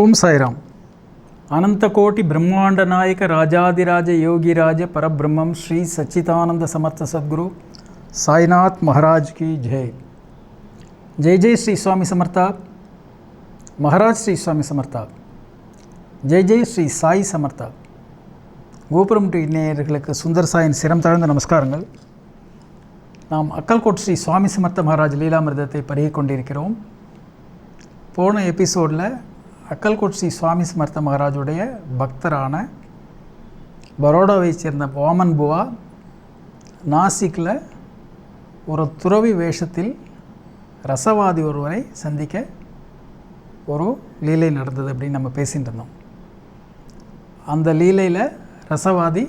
ஓம் சாய்ராம். அனந்தகோட்டி பிரம்மாண்ட நாயக ராஜாதிராஜ யோகிராஜ பரபிரம்மம் ஸ்ரீ சச்சிதானந்த சமர்த்த சத்குரு சாய்நாத் மகாராஜ் கி ஜெய். ஜெய் ஜெய் ஸ்ரீ சுவாமி சமர்த்தா. மகாராஜ் ஸ்ரீ சுவாமி சமர்த்தா. ஜெய் ஜெய் ஸ்ரீ சாய் சமர்த்தா. கோபுரம் டி நேயர்களுக்கு சுந்தர் சாயின் சிரம் தாழ்ந்த நமஸ்காரங்கள். நாம் அக்கல்கோட் ஸ்ரீ சுவாமி சமர்த்த மகாராஜ் லீலாமிர்தத்தை பருகி கொண்டிருக்கிறோம். போன எபிசோடில் அக்கல்கோட் ஸ்ரீ சுவாமி சமர்த்த மகாராஜுடைய பக்தரான பரோடாவை சேர்ந்த வாமன் புவா நாசிக்கில் ஒரு துறவி வேஷத்தில் ரசவாதி ஒருவரை சந்திக்க ஒரு லீலை நடந்தது அப்படின்னு நம்ம பேசிகிட்டு இருந்தோம். அந்த லீலையில் ரசவாதி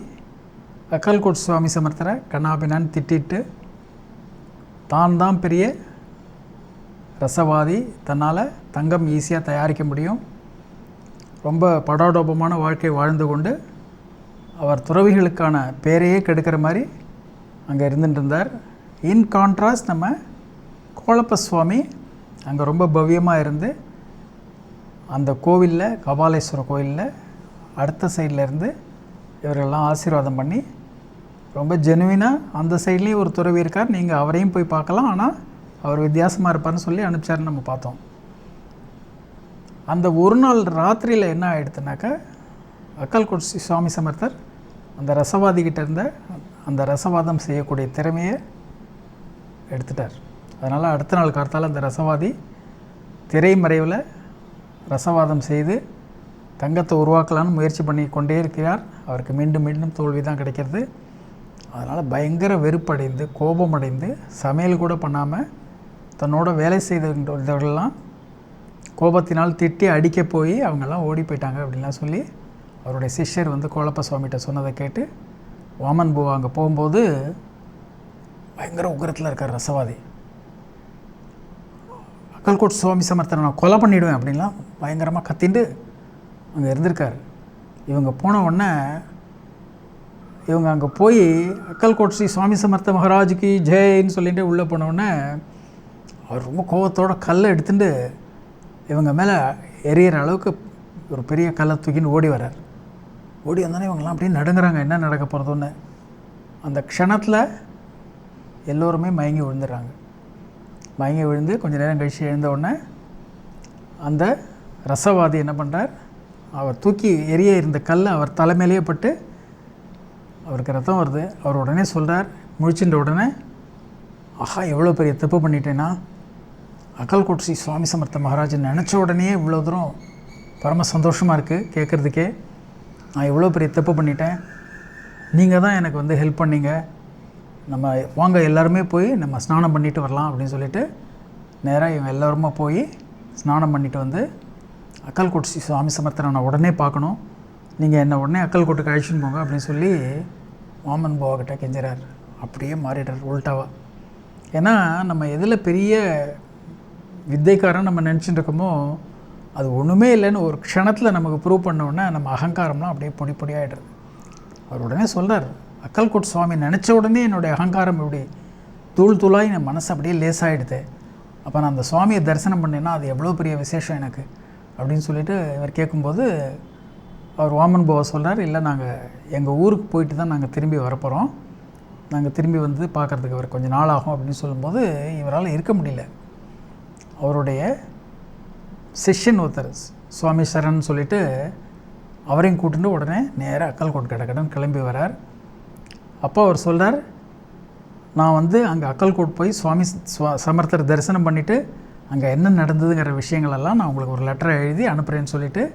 அக்கல்கோட் சுவாமி சமர்த்தரை கண்ணாபின்னான்னு திட்டிட்டு தான் பெரிய ரசவாதி, தன்னால் தங்கம் ஈஸியாக தயாரிக்க முடியும், ரொம்ப படாடோபமான வாழ்க்கை வாழ்ந்து கொண்டு அவர் துறவிகளுக்கான பேரையே கெடுக்கிற மாதிரி அங்கே இருந்துட்டு இருந்தார். இன் கான்ட்ராஸ்ட் நம்ம கோலப்ப சுவாமி அங்கே ரொம்ப பவ்யமாக இருந்து அந்த கோவிலில், கபாலேஸ்வர கோவிலில் அடுத்த சைடில் இருந்து இவர்களெல்லாம் ஆசீர்வாதம் பண்ணி ரொம்ப ஜெனுவினாக அந்த சைட்லேயும் ஒரு துறவி இருக்கார், நீங்கள் அவரையும் போய் பார்க்கலாம், ஆனால் அவர் வித்தியாசமாக இருப்பார்னு சொல்லி அனுப்பிச்சார்னு நம்ம பார்த்தோம். அந்த ஒரு நாள் ராத்திரியில் என்ன ஆகிடுதுனாக்கா, அக்கல்கோட் ஸ்ரீ சுவாமி சமர்த்தர் அந்த ரசவாதிக்கிட்ட இருந்த அந்த ரசவாதம் செய்யக்கூடிய திறமையை எடுத்துட்டார். அதனால் அடுத்த நாள் காலத்தால் அந்த ரசவாதி திரைமறைவில் ரசவாதம் செய்து தங்கத்தை உருவாக்கலான்னு முயற்சி பண்ணி கொண்டே இருக்கிறார். அவருக்கு மீண்டும் மீண்டும் தோல்வி தான் கிடைக்கிறது. அதனால் பயங்கர வெறுப்படைந்து கோபமடைந்து சமையல் கூட பண்ணாமல் தன்னோட வேலை செய்தவர்களெல்லாம் கோபத்தினால் திட்டி அடிக்க போய் அவங்கெல்லாம் ஓடி போயிட்டாங்க அப்படின்லாம் சொல்லி அவருடைய சிஷ்யர் வந்து கோலப்ப சுவாமிகிட்ட சொன்னதை கேட்டு வாமன் பூவா அங்கே போகும்போது பயங்கர உக்கிரத்தில் இருக்கார் ரசவாதி. அக்கல்கோட் சுவாமி சமர்த்தனை நான் கொலை பண்ணிவிடுவேன் அப்படின்லாம் பயங்கரமாக கத்திண்டு அங்கே இருந்திருக்கார். இவங்க போன உடனே இவங்க அங்கே போய் அக்கல்கோட் ஸ்ரீ சுவாமி சமர்த்த மகாராஜுக்கு ஜெயின்னு சொல்லிட்டு உள்ளே போனவுடனே அவர் ரொம்ப கோபத்தோட கல்லை எடுத்துட்டு இவங்க மேலே எரியிற அளவுக்கு ஒரு பெரிய கல்லை தூக்கின்னு ஓடி வர்றார். ஓடி வந்தோடனே இவங்கெல்லாம் அப்படியே நடுங்குறாங்க, என்ன நடக்க போகிறதுன்னு. அந்த க்ஷணத்தில் எல்லோருமே மயங்கி விழுந்துடுறாங்க. மயங்கி விழுந்து கொஞ்சம் நேரம் கழித்து எழுந்தவுடனே அந்த ரசவாதி என்ன பண்ணுறார், அவர் தூக்கி எரிய இருந்த கல் அவர் தலைமையிலேயே பட்டு அவருக்கு ரத்தம் வருது. அவர் உடனே சொல்கிறார், முழிச்சுட்ட உடனே, ஆஹா எவ்வளோ பெரிய தப்பு பண்ணிட்டேன்னா, அக்கல்கோட் ஸ்ரீ சுவாமி சமர்த்த மகாராஜ் நினச்ச உடனே இவ்வளோ தூரம் பரம சந்தோஷமாக இருக்குது கேட்குறதுக்கே. நான் இவ்வளோ பெரிய தப்பு பண்ணிட்டேன், நீங்கள் தான் எனக்கு வந்து ஹெல்ப் பண்ணீங்க, நம்ம வாங்க எல்லாருமே போய் நம்ம ஸ்நானம் பண்ணிட்டு வரலாம் அப்படின்னு சொல்லிட்டு நேராக இவங்க எல்லோருமா போய் ஸ்நானம் பண்ணிட்டு வந்து அக்கல்கோட் ஸ்ரீ சுவாமி சமர்த்தனை நான் உடனே பார்க்கணும், நீங்கள் என்னை உடனே அக்கல்கோட்டுக்கு அழிச்சுன்னு போங்க அப்படின்னு சொல்லி வாமன் புவாக்கிட்ட கெஞ்சுறார். அப்படியே மாறிடுறார் உல்ட்டாவாக. ஏன்னா நம்ம எதில் பெரிய வித்தைக்காரன் நம்ம நினச்சிட்டு இருக்கோமோ அது ஒன்றுமே இல்லைன்னு ஒரு க்ஷணத்தில் நமக்கு ப்ரூவ் பண்ணோன்னே நம்ம அகங்காரம்லாம் அப்படியே பொடி பொடியாகிடுறது. அவர் உடனே சொல்கிறார், அக்கல்கோட் சுவாமி நினச்ச உடனே என்னுடைய அகங்காரம் இப்படி தூள் தூளாகி என் மனசு அப்படியே லேசாகிடுது, அப்போ நான் அந்த சுவாமியை தரிசனம் பண்ணேன்னா அது எவ்வளோ பெரிய விசேஷம் எனக்கு அப்படின்னு சொல்லிட்டு இவர் கேட்கும்போது அவர் வாமன் புவா சொல்கிறார், இல்லை நாங்கள் எங்கள் ஊருக்கு போயிட்டு தான் நாங்கள் திரும்பி வரப்போகிறோம், நாங்கள் திரும்பி வந்து பார்க்குறதுக்கு அவர் கொஞ்சம் நாள் ஆகும் அப்படின்னு சொல்லும்போது இவரால் இருக்க முடியல. அவருடைய சிஷ்யன் ஒருத்தர் சுவாமி சரண் சொல்லிவிட்டு அவரையும் கூட்டிட்டு உடனே நேராக அக்கல்கோட் கடக்கடன் கிளம்பி வரார். அப்போ அவர் சொல்கிறார், நான் வந்து அங்கே அக்கல்கோட் போய் சுவாமி சமர்த்தர் தரிசனம் பண்ணிவிட்டு அங்கே என்ன நடந்ததுங்கிற விஷயங்களெல்லாம் நான் உங்களுக்கு ஒரு லெட்டரை எழுதி அனுப்புகிறேன்னு சொல்லிவிட்டு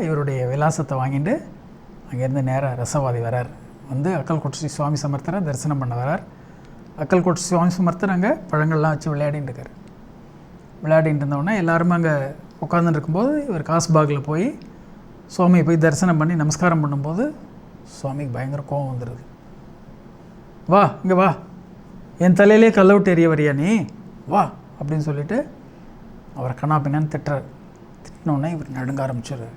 இவருடைய விலாசத்தை வாங்கிட்டு அங்கேருந்து நேராக ரசவாதி வரார். வந்து அக்கல்கோட் ஸ்ரீ சுவாமி சமர்த்தரை தரிசனம் பண்ண வரார். அக்கல்கோட் சுவாமி சமர்த்தர் அங்கே பழங்கள்லாம் வச்சு விளையாடிட்டு இருக்கார். விளையாடிட்டு இருந்தோடனே எல்லாருமே அங்கே உட்காந்துட்டு இருக்கும்போது இவர் காஸ்பாகில் போய் சுவாமியை போய் தரிசனம் பண்ணி நமஸ்காரம் பண்ணும்போது சுவாமிக்கு பயங்கர கோபம் வந்துடுது. வா இங்கே வா, என் தலையிலே கல்லை விட்டு எறிய வரியா நீ, வா அப்படின்னு சொல்லிட்டு அவரை கண்ணா பின்னான்னு திட்டுறார். திட்டினோடனே இவர் நடுங்க ஆரம்பிச்சிடுறார்.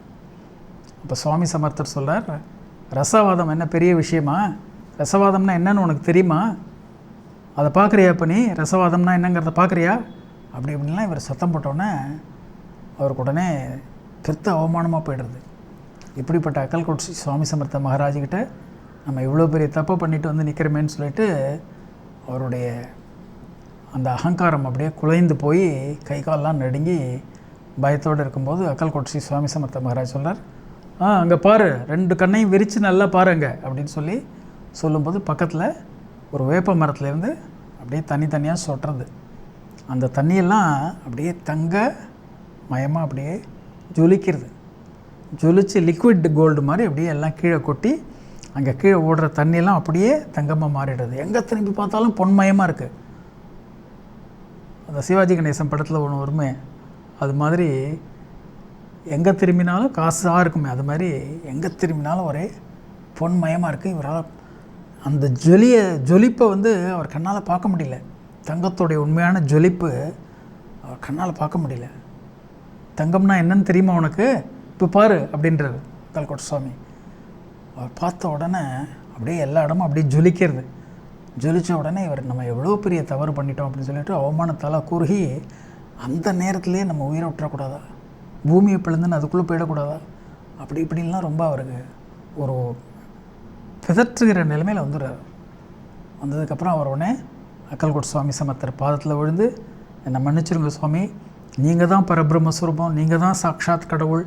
அப்போ சுவாமி சமர்த்தர் சொல்கிறார், ரசவாதம் என்ன பெரிய விஷயமா, ரசவாதம்னா என்னன்னு உனக்கு தெரியுமா, அதை பார்க்குறியா, இப்போ நீ ரசவாதம்னா என்னங்கிறத பார்க்குறியா அப்படி இப்படின்லாம் இவர் சத்தம் போட்டோன்னே அவருக்கு உடனே பெருத்த அவமானமாக போய்டுறது. இப்படிப்பட்ட அக்கல்கோட் ஸ்ரீ சுவாமி சமர்த்த மகாராஜ்கிட்ட நம்ம இவ்வளோ பெரிய தப்பை பண்ணிட்டு வந்து நிற்கிறோமேன்னு சொல்லிட்டு அவருடைய அந்த அகங்காரம் அப்படியே குலைந்து போய் கை காலெலாம் நடுங்கி பயத்தோடு இருக்கும்போது அக்கல்கோட் ஸ்ரீ சுவாமி சமர்த்த மகாராஜ் சொல்கிறார், அங்கே பாரு, 2 கண்ணையும் விரித்து நல்லா பாருங்க அப்படின்னு சொல்லி சொல்லும்போது பக்கத்தில் ஒரு வேப்ப மரத்துலேருந்து அப்படியே தனியாக சொட்டுறது. அந்த தண்ணியெல்லாம் அப்படியே தங்க மயமாக அப்படியே ஜொலிக்கிறது. ஜொலிச்சு லிக்விட் கோல்டு மாதிரி அப்படியே எல்லாம் கீழே கொட்டி அங்கே கீழே ஓடுற தண்ணியெல்லாம் அப்படியே தங்கமாக மாறிடுது. எங்கே திரும்பி பார்த்தாலும் பொன்மயமாக இருக்குது. அந்த சிவாஜி கணேசன் படத்தில் ஒன்று வருமே, அது மாதிரி எங்கே திரும்பினாலும் காசாக இருக்குமே, அது மாதிரி எங்கே திரும்பினாலும் ஒரே பொன்மயமாக இருக்குது. இவரால் அந்த ஜொலிப்பை வந்து அவர் கண்ணால் பார்க்க முடியல. தங்கத்தோடைய உண்மையான ஜொலிப்பு அவர் கண்ணால் பார்க்க முடியல. தங்கம்னா என்னன்னு தெரியுமா உனக்கு, இப்போ பாரு அப்படின்றார் அக்கல்கோட் சுவாமி. அவர் பார்த்த உடனே அப்படியே எல்லா இடமும் அப்படியே ஜொலிக்கிறது. ஜொலித்த உடனே இவர் நம்ம எவ்வளோ பெரிய தவறு பண்ணிட்டோம் அப்படின்னு சொல்லிட்டு அவமானத்தால் குறுகி அந்த நேரத்துலேயே நம்ம உயிரை விட்டுறக்கூடாதா, பூமியை பிளந்துன்னு அதுக்குள்ளே போயிடக்கூடாதா, அப்படி இப்படின்லாம் ரொம்ப அவருக்கு ஒரு பிதற்றுகிற நிலைமையில் வந்துடுறார். வந்ததுக்கப்புறம் அவர் உடனே அக்கல்கோட் சுவாமி சமர்த்தர் பாதத்தில் விழுந்து, என்னை மன்னிச்சிருங்க சுவாமி, நீங்கள் தான் பரபிரம்மஸ்வரூபம், நீங்கள் தான் சாக்ஷாத் கடவுள்,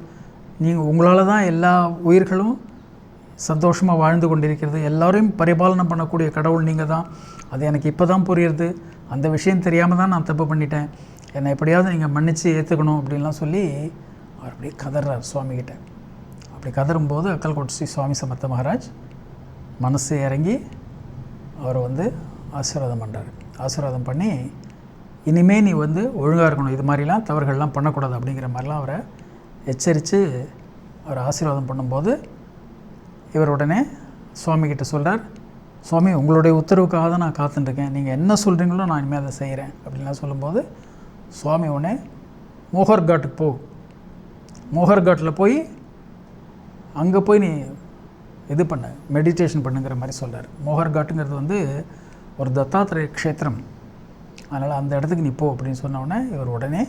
உங்களால் தான் எல்லா உயிர்களும் சந்தோஷமாக வாழ்ந்து கொண்டிருக்கிறது, எல்லோரையும் பரிபாலனம் பண்ணக்கூடிய கடவுள் நீங்கள் தான், அது எனக்கு இப்போ தான் புரியுறது, அந்த விஷயம் தெரியாமல் தான் நான் தப்பு பண்ணிட்டேன், என்னை எப்படியாவது நீங்கள் மன்னித்து ஏற்றுக்கணும் அப்படின்லாம் சொல்லி அவர் அப்படியே கதறார் சுவாமிகிட்ட. அப்படி கதறும்போது அக்கல்கோட் ஸ்ரீ சுவாமி சமர்த்த மகாராஜ் மனசு இறங்கி அவரை வந்து ஆசீர்வாதம் பண்ணுறாரு. ஆசீர்வாதம் பண்ணி, இனிமே நீ வந்து ஒழுங்காக இருக்கணும், இது மாதிரிலாம் தவறுகள்லாம் பண்ணக்கூடாது அப்படிங்கிற மாதிரிலாம் அவரை எச்சரித்து அவர் ஆசீர்வாதம் பண்ணும்போது இவர் உடனே சுவாமிகிட்ட சொல்கிறார், சுவாமி உங்களுடைய உத்தரவுக்காக தான் நான் காத்துட்டுருக்கேன், நீங்கள் என்ன சொல்கிறீங்களோ நான் இனிமேல் அதை செய்கிறேன் அப்படின்லாம் சொல்லும்போது சுவாமி உடனே மோகர் காட்டுக்கு போ, மோகர் காட்டில் போய் அங்கே போய் நீ இது பண்ண மெடிடேஷன் பண்ணுங்கிற மாதிரி சொல்கிறார். மோகர் காட்டுங்கிறது வந்து ஒரு தத்தாத்திரேய க்ஷேத்திரம், அதனால் அந்த இடத்துக்கு நீ போ அப்படின்னு சொன்ன உடனே இவர் உடனே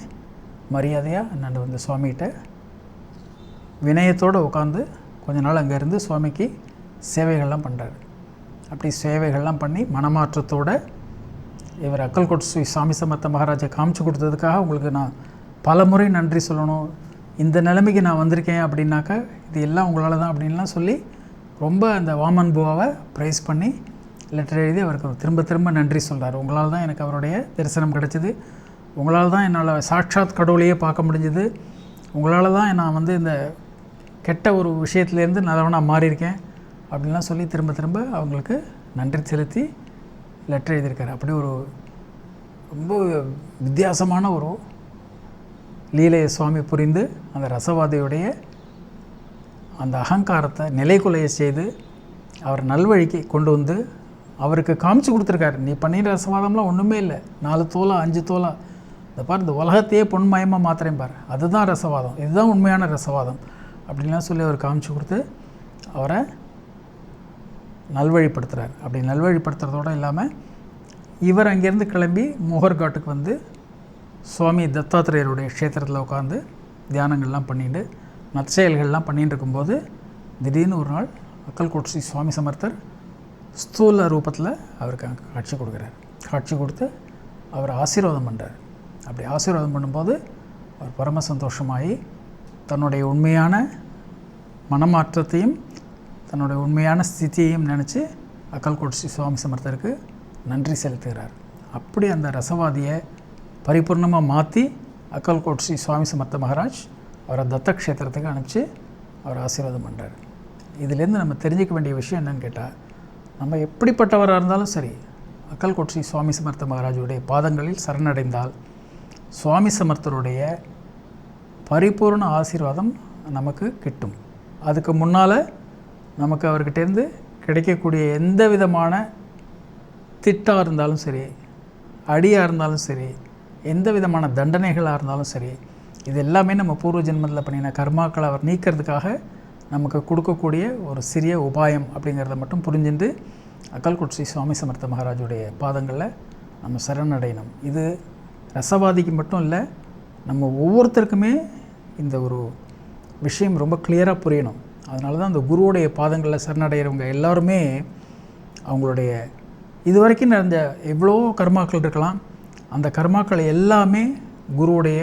மரியாதையாக நான் வந்து சுவாமிகிட்ட வினயத்தோடு உட்காந்து கொஞ்ச நாள் அங்கே இருந்து சுவாமிக்கு சேவைகள்லாம் பண்ணுறாரு. அப்படி சேவைகள்லாம் பண்ணி மனமாற்றத்தோடு இவர் அக்கல்கோட் ஸ்ரீ சுவாமி சமர்த்த மகாராஜை காமிச்சு கொடுத்ததுக்காக உங்களுக்கு நான் பல முறை நன்றி சொல்லணும், இந்த நிலைமைக்கு நான் வந்திருக்கேன் அப்படின்னாக்கா இது எல்லாம் உங்களால் தான் அப்படின்லாம் சொல்லி ரொம்ப அந்த வாமன் புவாவை ப்ரைஸ் பண்ணி லெட்டர் எழுதி அவருக்கு திரும்ப திரும்ப நன்றி சொல்கிறார். உங்களால் தான் எனக்கு அவருடைய தரிசனம் கிடச்சிது, உங்களால் தான் என்னால் சாட்சாத் கடவுளையே பார்க்க முடிஞ்சுது, உங்களால் தான் நான் வந்து இந்த கெட்ட ஒரு விஷயத்துலேருந்து நல்லவனாக மாறியிருக்கேன் அப்படின்லாம் சொல்லி திரும்ப திரும்ப அவங்களுக்கு நன்றி செலுத்தி லெட்டர் எழுதியிருக்காரு. அப்படி ஒரு ரொம்ப வித்தியாசமான ஒரு லீலையை சுவாமி புரிந்து அந்த ரசவாதியுடைய அந்த அகங்காரத்தை நிலைக்குலைய செய்து அவர் நல்வழிக்கு கொண்டு வந்து அவருக்கு காமிச்சு கொடுத்துருக்காரு. நீ பண்ணிடுற ரசவாதம்லாம் ஒன்றுமே இல்லை, 4 தோலா 5 தோலா, இந்த பார் இந்த உலகத்தையே பொன்மயமாக மாத்திரையும் பார், அதுதான் ரசவாதம், இதுதான் உண்மையான ரசவாதம் அப்படின்லாம் சொல்லி அவர் காமிச்சு கொடுத்து அவரை நல்வழிப்படுத்துகிறார். அப்படி நல்வழிப்படுத்துறதோடு இல்லாமல் இவர் அங்கேருந்து கிளம்பி மோகர்காட்டுக்கு வந்து சுவாமி தத்தாத்திரேயருடைய க்ஷேத்திரத்தில் உட்காந்து தியானங்கள்லாம் பண்ணிட்டு நற்செயல்கள்லாம் பண்ணிட்டு இருக்கும்போது திடீர்னு ஒரு நாள் அக்கல்கோட் ஸ்ரீ சுவாமி சமர்த்தர் ஸ்தூல ரூபத்தில் அவருக்கு காட்சி கொடுக்குறார். காட்சி கொடுத்து அவர் ஆசீர்வாதம் பண்ணுறார். அப்படி ஆசீர்வாதம் பண்ணும்போது அவர் பரம சந்தோஷமாகி தன்னுடைய உண்மையான மனமாற்றத்தையும் தன்னுடைய உண்மையான ஸ்திதியையும் நினச்சி அக்கல்கோட் ஸ்ரீ சுவாமி சமர்த்தருக்கு நன்றி செலுத்துகிறார். அப்படி அந்த ரசவாதியை பரிபூர்ணமாக மாற்றி அக்கல்கோட் ஸ்ரீ சுவாமி சமர்த்த மகாராஜ் அவரை தத்த க்ஷேத்திரத்துக்கு அனுப்பிச்சு அவர் ஆசீர்வாதம் பண்ணுறார். இதுலேருந்து நம்ம தெரிஞ்சிக்க வேண்டிய விஷயம் என்னன்னு கேட்டால், நம்ம எப்படிப்பட்டவராக இருந்தாலும் சரி அக்கல்கோட் ஸ்ரீ சுவாமி சமர்த்த மகாராஜுடைய பாதங்களில் சரணடைந்தால் சுவாமி சமர்த்தருடைய பரிபூர்ண ஆசீர்வாதம் நமக்கு கிட்டும். அதுக்கு முன்னால் நமக்கு அவர்கிட்டேருந்து கிடைக்கக்கூடிய எந்த விதமான திட்டாக இருந்தாலும் சரி, அடியாக இருந்தாலும் சரி, எந்த விதமான தண்டனைகளாக இருந்தாலும் சரி, இது எல்லாமே நம்ம பூர்வ ஜென்மத்தில் பண்ணின கர்மாக்களை அவர் நீக்கிறதுக்காக நமக்கு கொடுக்கக்கூடிய ஒரு சிறிய உபாயம் அப்படிங்கிறத மட்டும் புரிஞ்சுட்டு அக்கல்கோட் ஸ்ரீ சுவாமி சமர்த்த மகாராஜுடைய பாதங்களில் நம்ம சரணடையணும். இது ரசவாதிக்கு மட்டும் இல்லை, நம்ம ஒவ்வொருத்தருக்குமே இந்த ஒரு விஷயம் ரொம்ப கிளியராக புரியணும். அதனால தான் அந்த குருவுடைய பாதங்களில் சரணடைகிறவங்க எல்லாருமே அவங்களுடைய இதுவரைக்கும் நடந்த எவ்வளோ கர்மாக்கள் இருக்கலாம், அந்த கர்மாக்கள் எல்லாமே குருவுடைய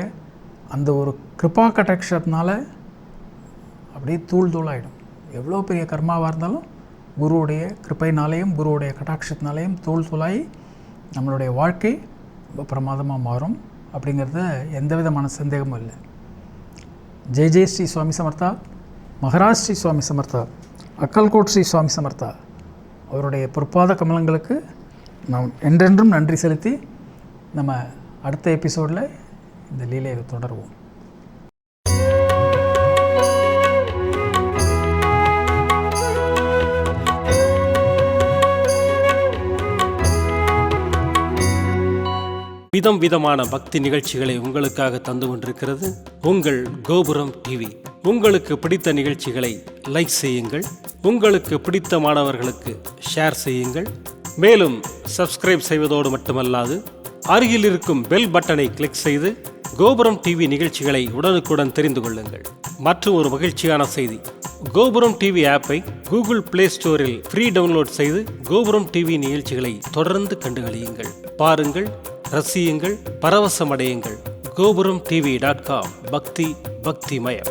அந்த ஒரு கிருபா கடாட்சத்தினால அப்படியே தூள் தூளாகிடும். எவ்வளோ பெரிய கர்மாவாக இருந்தாலும் குருவுடைய கிருப்பைனாலேயும் குருவுடைய கடாட்சத்தினாலேயும் தூள் தூளாகி நம்மளுடைய வாழ்க்கை ரொம்ப பிரமாதமாக மாறும். அப்படிங்கிறத எந்த விதமான சந்தேகமும் இல்லை. ஜெய் ஜெய் ஸ்ரீ சுவாமி சமர்த்தா, மகாராஜ் ஸ்ரீ சுவாமி சமர்த்தா, அக்கல்கோட் ஸ்ரீ சுவாமி சமர்த்தா. அவருடைய பொற்பாத கமலங்களுக்கு நாம் என்றென்றும் நன்றி செலுத்தி நம்ம அடுத்த எபிசோடில் இந்த லீலையை தொடருவோம். விதம் விதமான பக்தி நிகழ்ச்சிகளை உங்களுக்காக தந்து கொண்டிருக்கிறது உங்கள் கோபுரம் டிவி. உங்களுக்கு பிடித்த நிகழ்ச்சிகளை லைக் செய்யுங்கள், உங்களுக்கு பிடித்த மாணவர்களுக்கு ஷேர் செய்யுங்கள். மேலும் சப்ஸ்கிரைப் செய்வதோடு மட்டுமல்லாது அருகில் இருக்கும் பெல் பட்டனை கிளிக் செய்து கோபுரம் டிவி நிகழ்ச்சிகளை உடனுக்குடன் தெரிந்து கொள்ளுங்கள். மற்றும் ஒரு மகிழ்ச்சியான செய்தி, கோபுரம் டிவி ஆப்பை கூகுள் பிளே ஸ்டோரில் ஃப்ரீ டவுன்லோட் செய்து கோபுரம் டிவி நிகழ்ச்சிகளை தொடர்ந்து கண்டுகளியுங்கள், பாருங்கள், ரசியுங்கள், பரவசமடையுங்கள். gopuramtv.com. பக்தி பக்திமயம்.